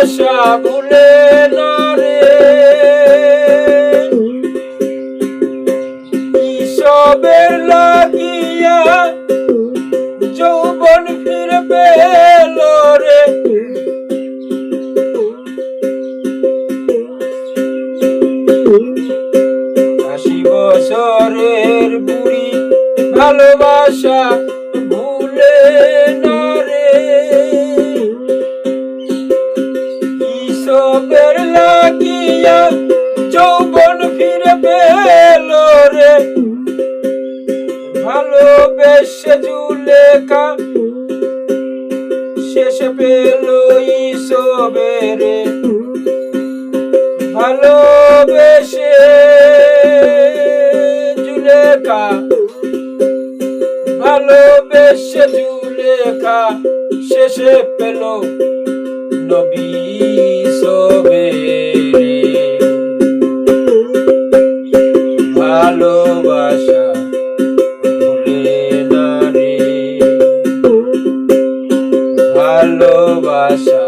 ভালোবাসা ভুলে না রে, কিসবের লাগিয়া যৌবন ফিরে পেল রে। 80 বছরের বুড়ি ভালোবাসা ভুলে না রে, কিসবের লাগিয়া যৌবন ফিরে পেল রে। ভালোবেসে জুলেখা শেষে পেল ইসবের, ভালোবেসে জুলেখা, ভালোবেসে জুলেখা শেষে পেল নবী ইসবের। ভালোবাসা ভুলে না রে, ভালোবাসা